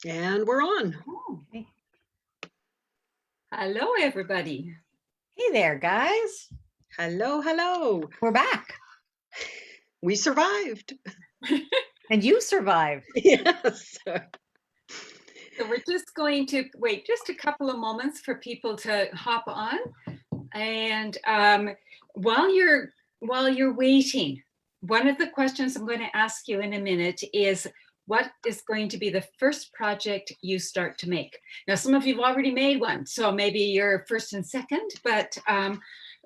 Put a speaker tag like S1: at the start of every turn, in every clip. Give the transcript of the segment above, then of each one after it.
S1: And we're on.
S2: Oh, hello, everybody.
S3: Hey there, guys.
S1: Hello, hello.
S3: We're back.
S1: We survived.
S3: And you survived.
S1: Yes.
S2: So we're just going to wait just a couple of moments for people to hop on. And while you're waiting, one of the questions I'm going to ask you in a minute is, what is going to be the first project you start to make? Now, some of you have already made one, so maybe you're first and second, but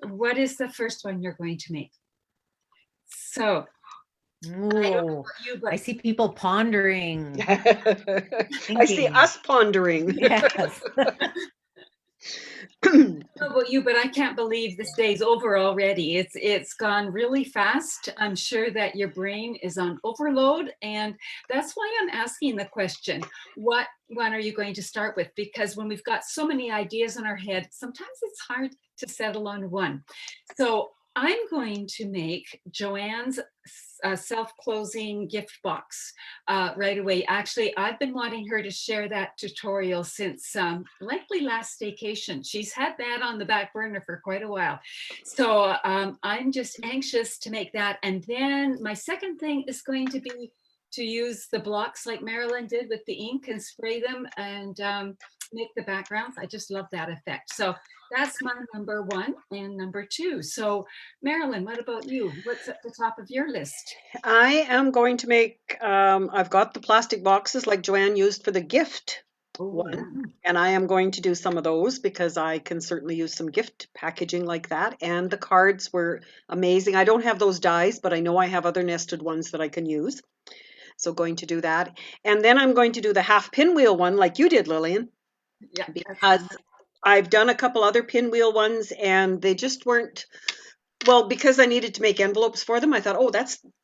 S2: what is the first one you're going to make? So
S3: Oh, I see people pondering.
S1: I see us pondering.
S3: Yes.
S2: I don't know about you, but I can't believe this day's over already. It's gone really fast. I'm sure that your brain is on overload, and that's why I'm asking the question, what one are you going to start with? Because when we've got so many ideas in our head, sometimes it's hard to settle on one. So I'm going to make Joanne's self-closing gift box right away. Actually, I've been wanting her to share that tutorial since likely last staycation. She's had that on the back burner for quite a while. So I'm just anxious to make that. And then my second thing is going to be to use the blocks like Marilyn did with the ink and spray them and make the backgrounds. I just love that effect. So that's my number one and number two. So Marilyn, what about you? What's at the top of your list?
S1: I am going to make, I've got the plastic boxes like Joanne used for the gift one, and I am going to do some of those because I can certainly use some gift packaging like that. And the cards were amazing. I don't have those dies, but I know I have other nested ones that I can use. So going to do that. And then I'm going to do the half pinwheel one like you did, Lillian,
S2: Yeah,
S1: because I've done a couple other pinwheel ones and they just weren't, well, because I needed to make envelopes for them, I thought, oh,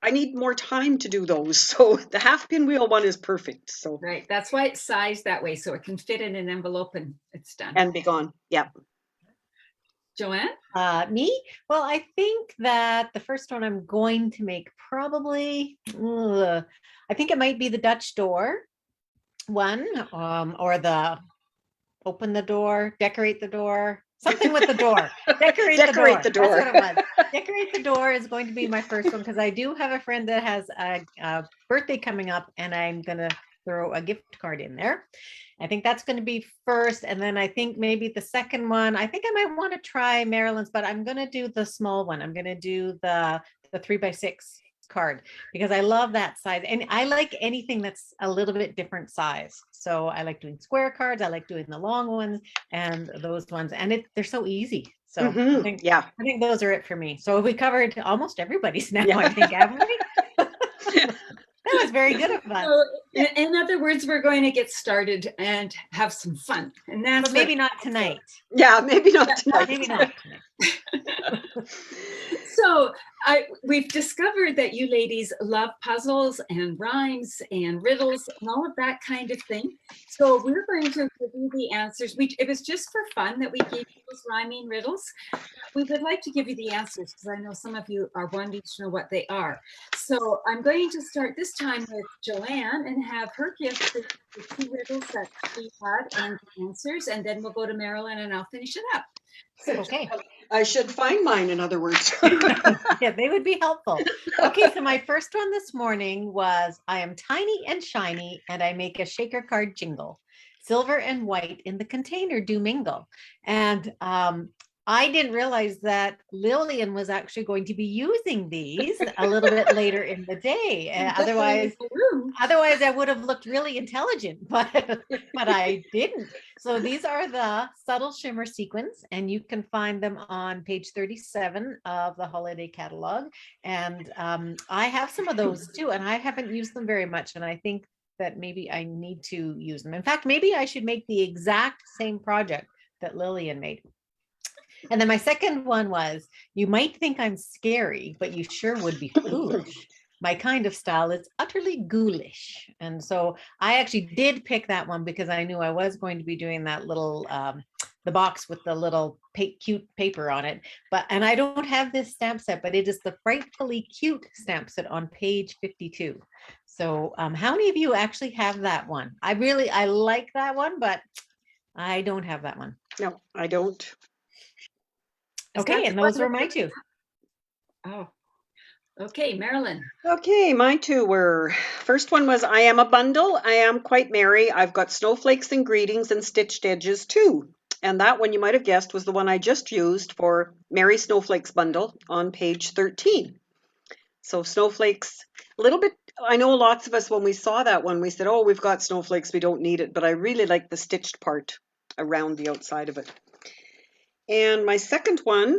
S1: I need more time to do those. So the half pinwheel one is perfect. So
S2: right. That's why it's sized that way, so it can fit in an envelope and it's done.
S1: and be gone. Yeah.
S2: Joanne?
S3: Me? Well, I think that the first one I'm going to make probably, I think it might be the Dutch door one, or the open the door, decorate the door, something with the door. Decorate the door.
S1: Decorate the door.
S3: That's what it was. Decorate the door is going to be my first one because I do have a friend that has a birthday coming up and I'm going to throw a gift card in there. I think that's going to be first. And then I think maybe the second one, I think I might want to try Marilyn's, but I'm going to do the small one. I'm going to do the 3x6 card because I love that size. And I like anything that's a little bit different size. So I like doing square cards. I like doing the long ones and those ones. And they're so easy. So I think those are it for me. So we covered almost everybody's now, I think, haven't we? That was very good of us.
S2: So, in other words, we're going to get started and have some fun. And that's
S3: but maybe not tonight.
S1: Yeah, maybe not tonight.
S3: Maybe not tonight.
S2: So we've discovered that you ladies love puzzles and rhymes and riddles and all of that kind of thing. So we're going to give you the answers. It was just for fun that we gave you those rhyming riddles. We would like to give you the answers because I know some of you are wanting to know what they are. So I'm going to start this time with Joanne and have her give the two riddles that she had and the answers, and then we'll go to Marilyn and I'll finish it up. So,
S3: okay.
S1: I should find mine, in other words.
S3: Yeah, they would be helpful. Okay, so my first one this morning was, I am tiny and shiny, and I make a shaker card jingle. Silver and white in the container do mingle. And I didn't realize that Lillian was actually going to be using these a little bit later in the day. Otherwise I would have looked really intelligent, but I didn't. So these are the subtle shimmer sequins, and you can find them on page 37 of the holiday catalog. And I have some of those too, and I haven't used them very much. And I think that maybe I need to use them. In fact, maybe I should make the exact same project that Lillian made. And then my second one was, you might think I'm scary, but you sure would be foolish. My kind of style is utterly ghoulish. And so I actually did pick that one because I knew I was going to be doing that little the box with the little cute paper on it. And I don't have this stamp set, but it is the Frightfully Cute stamp set on page 52. So how many of you actually have that one? I like that one, but I don't have that one.
S1: No, I don't.
S3: Okay, and those were my two.
S2: Oh, okay, Marilyn.
S1: Okay, my two were, first one was I am a bundle. I am quite merry. I've got snowflakes and greetings and stitched edges too. And that one you might have guessed was the one I just used for Merry Snowflakes bundle on page 13. So snowflakes, a little bit, I know lots of us, when we saw that one, we said, oh, we've got snowflakes, we don't need it. But I really like the stitched part around the outside of it. And my second one,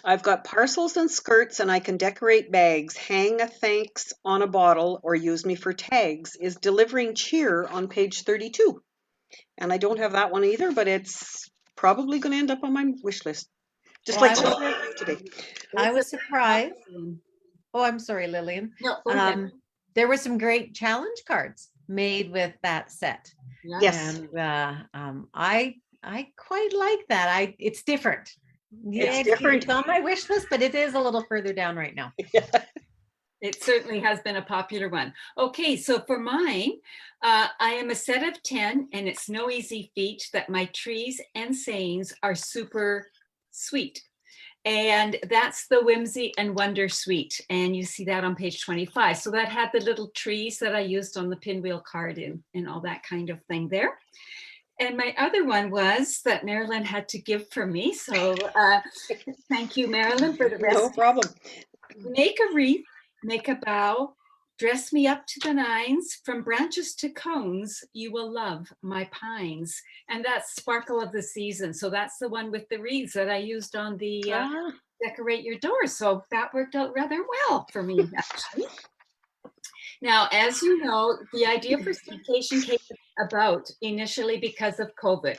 S1: I've got parcels and skirts and I can decorate bags. Hang a thanks on a bottle or use me for tags is delivering cheer on page 32. And I don't have that one either, but it's probably going to end up on my wish list. Just like today.
S3: I was surprised. Oh, I'm sorry, Lillian.
S2: No, go ahead.
S3: There were some great challenge cards made with that set.
S1: Yes.
S3: And I quite like that. It's different.
S1: It's different.
S3: It's on my wish list, but it is a little further down right now.
S2: It certainly has been a popular one. Okay, so for mine, I am a set of 10, and it's no easy feat that my trees and sayings are super sweet. And that's the Whimsy and Wonder Suite. And you see that on page 25. So that had the little trees that I used on the pinwheel card and all that kind of thing there. And my other one was that Marilyn had to give for me. So thank you, Marilyn, for the rest.
S1: No problem.
S2: Make a wreath, make a bow, dress me up to the nines, from branches to cones, you will love my pines. And that's Sparkle of the Season. So that's the one with the wreaths that I used on the decorate your doors. So that worked out rather well for me, actually. Now, as you know, the idea for Staycation came about initially because of COVID.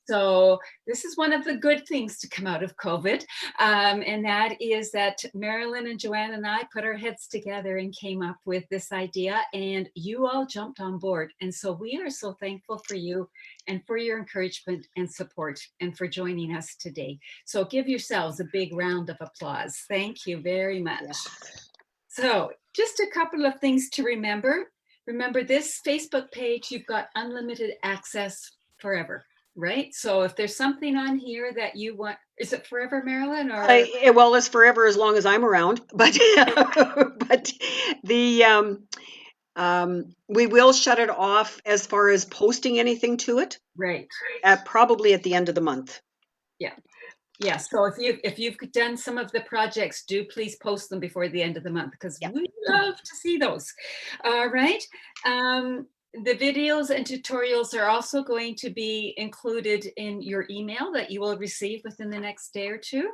S2: So this is one of the good things to come out of COVID. And that is that Marilyn and Joanne and I put our heads together and came up with this idea, and you all jumped on board. And so we are so thankful for you and for your encouragement and support and for joining us today. So give yourselves a big round of applause. Thank you very much.
S1: Yes.
S2: So just a couple of things to remember. Remember this Facebook page, you've got unlimited access forever. Right. So if there's something on here that you want, is it forever, Marilyn? Or
S1: well, it's forever as long as I'm around. But but the we will shut it off as far as posting anything to it.
S2: Right.
S1: Probably at the end of the month.
S2: Yeah. Yeah. So if you've done some of the projects, do please post them before the end of the month, because we love to see those. All right. The videos and tutorials are also going to be included in your email that you will receive within the next day or two.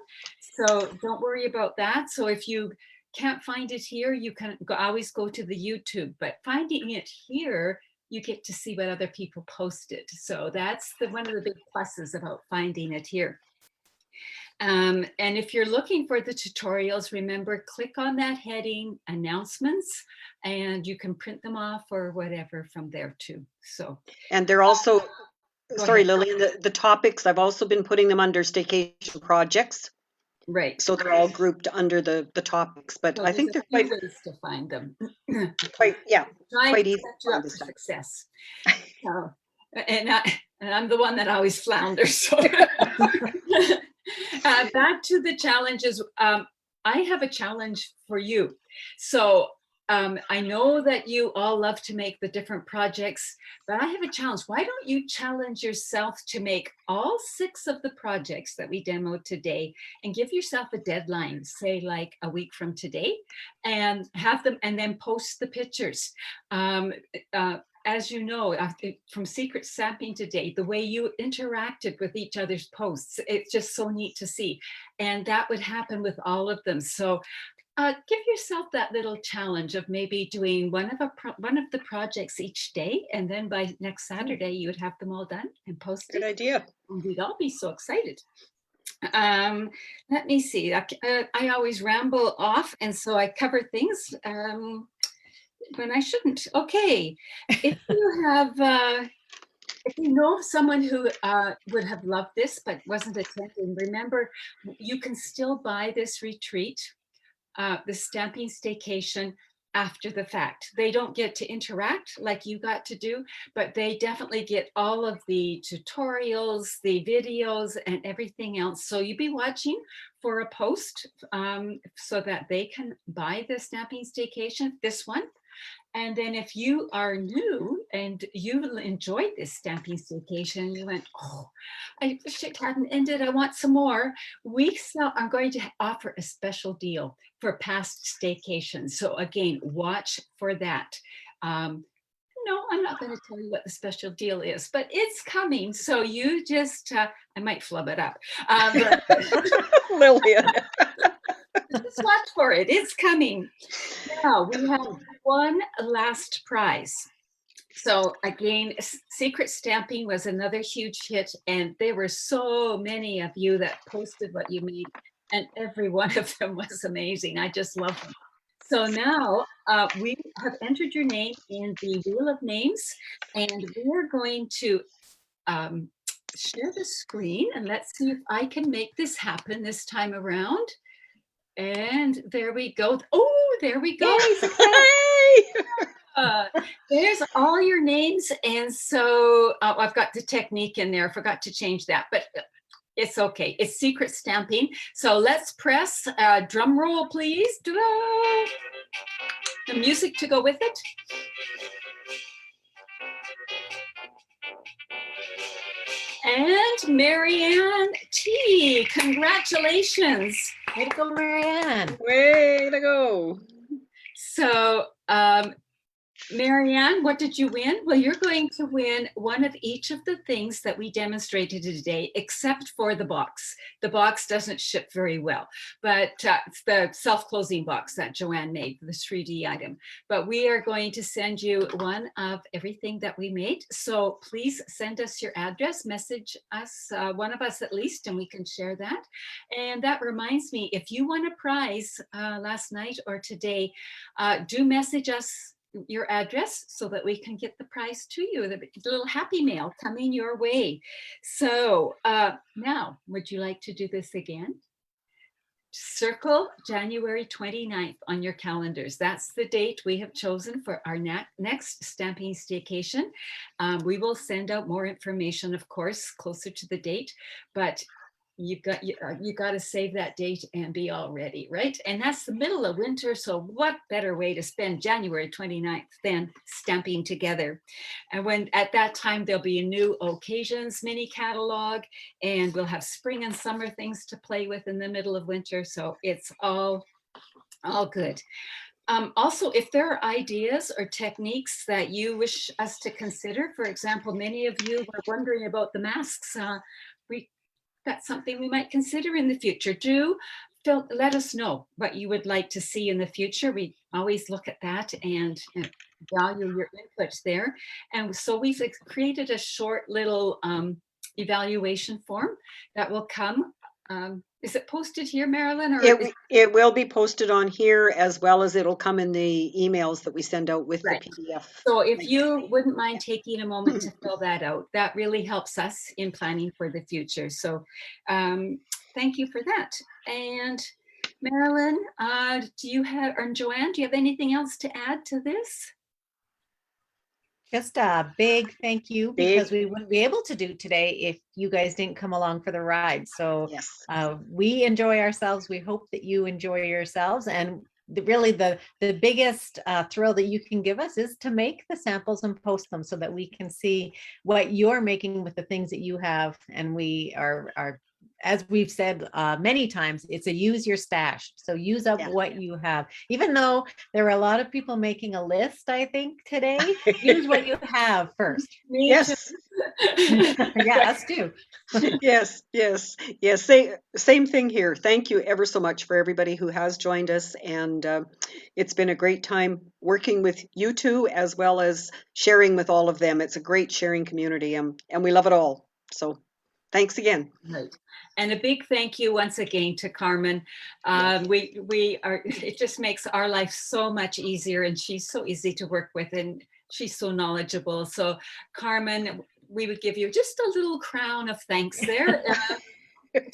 S2: So don't worry about that. So if you can't find it here, you can always go to the YouTube, but finding it here, you get to see what other people posted. So that's one of the big pluses about finding it here. And if you're looking for the tutorials, remember, click on that heading, announcements, and you can print them off or whatever from there too. So,
S1: and they're also, sorry,
S2: ahead.
S1: Lillian, the topics, I've also been putting them under Staycation projects.
S2: Right.
S1: So they're all grouped under the topics, but I think they're quite
S2: ways to find them.
S1: quite easy
S2: to for success. And I'm the one that always flounders. So. Back to the challenges. I have a challenge for you. So I know that you all love to make the different projects, but I have a challenge. Why don't you challenge yourself to make all 6 of the projects that we demoed today and give yourself a deadline, say like a week from today, and have them, and then post the pictures. As you know, from Secret Stamping today, the way you interacted with each other's posts, it's just so neat to see. And that would happen with all of them. So give yourself that little challenge of maybe doing one of the projects each day. And then by next Saturday, you would have them all done and posted.
S1: Good idea.
S2: And we'd all be so excited. Let me see. I always ramble off. And so I cover things when I shouldn't. Okay. If you have if you know someone who would have loved this but wasn't attending, remember, you can still buy this retreat, the Stamping Staycation, after the fact. They don't get to interact like you got to do, but they definitely get all of the tutorials, the videos, and everything else. So you be watching for a post so that they can buy the Stamping Staycation, this one. And then if you are new and you enjoyed this Stamping Staycation, you went, oh, I wish it hadn't ended, I want some more. I'm going to offer a special deal for past staycations. So again, watch for that. No, I'm not going to tell you what the special deal is, but it's coming. So you just, I might flub it up.
S1: Lillian.
S2: Just watch for it. It's coming. Now we have one last prize. So again, secret stamping was another huge hit, and there were so many of you that posted what you made, and every one of them was amazing. I just love them. So now we have entered your name in the Wheel of Names, and we're going to share the screen, and let's see if I can make this happen this time around. And there we go. Oh, there we go. There's all your names. And so I've got the technique in there. I forgot to change that, but it's okay. It's secret stamping. So let's press drum roll, please. The music to go with it. And Marianne T, congratulations.
S3: Way to go, Marianne.
S1: Way to go.
S2: So Marianne, what did you win? Well, you're going to win one of each of the things that we demonstrated today, except for the box. The box doesn't ship very well, but it's the self-closing box that Joanne made, the 3D item. But we are going to send you one of everything that we made. So please send us your address, message us, one of us at least, and we can share that. And that reminds me, if you won a prize last night or today, do message us your address so that we can get the prize to you, the little happy mail coming your way. So now, would you like to do this again? Circle January 29th on your calendars. That's the date we have chosen for our next Stamping Staycation. We will send out more information, of course, closer to the date, but you got to save that date and be all ready, right? And that's the middle of winter, so what better way to spend January 29th than stamping together? And when at that time there'll be a new occasions mini catalog, and we'll have spring and summer things to play with in the middle of winter, so it's all good. Also, if there are ideas or techniques that you wish us to consider, for example, many of you were wondering about the masks, that's something we might consider in the future. Let us know what you would like to see in the future. We always look at that and value your input there. And so we've created a short little evaluation form that will come. Is it posted here, Marilyn? Or
S1: it will be posted on here, as well as it'll come in the emails that we send out with
S2: right.
S1: the PDF.
S2: So if you wouldn't mind taking a moment to fill that out, that really helps us in planning for the future. So thank you for that. And Marilyn, do you have, or Joanne, do you have anything else to add to this?
S3: Just a big thank you, because we wouldn't be able to do today if you guys didn't come along for the ride. So
S1: yes.
S3: We enjoy ourselves. We hope that you enjoy yourselves. And really the biggest thrill that you can give us is to make the samples and post them so that we can see what you're making with the things that you have. And we are as we've said many times, it's a use your stash. So use up what you have. Even though there are a lot of people making a list, I think today, use what you have first.
S1: Yes.
S3: Yeah, us too.
S1: Yes. Same thing here. Thank you ever so much for everybody who has joined us. And it's been a great time working with you two, as well as sharing with all of them. It's a great sharing community, and we love it all. So thanks again.
S2: Right. And a big thank you once again to Carmen. It just makes our life so much easier, and she's so easy to work with, and she's so knowledgeable. So Carmen, we would give you just a little crown of thanks there.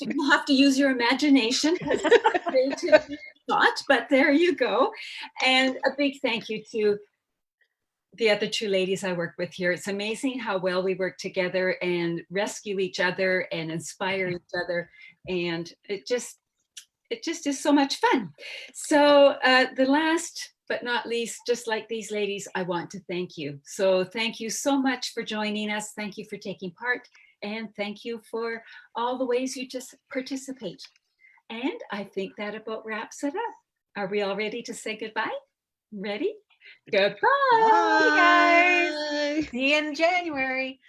S2: You have to use your imagination because it's creativity thought, but there you go. And a big thank you to the other two ladies I work with here. It's amazing how well we work together and rescue each other and inspire each other. And it just is so much fun. So the last but not least, just like these ladies, I want to thank you. So thank you so much for joining us. Thank you for taking part. And thank you for all the ways you just participate. And I think that about wraps it up. Are we all ready to say goodbye? Ready? Goodbye.
S3: Bye, guys.
S1: Bye.
S3: See you in January.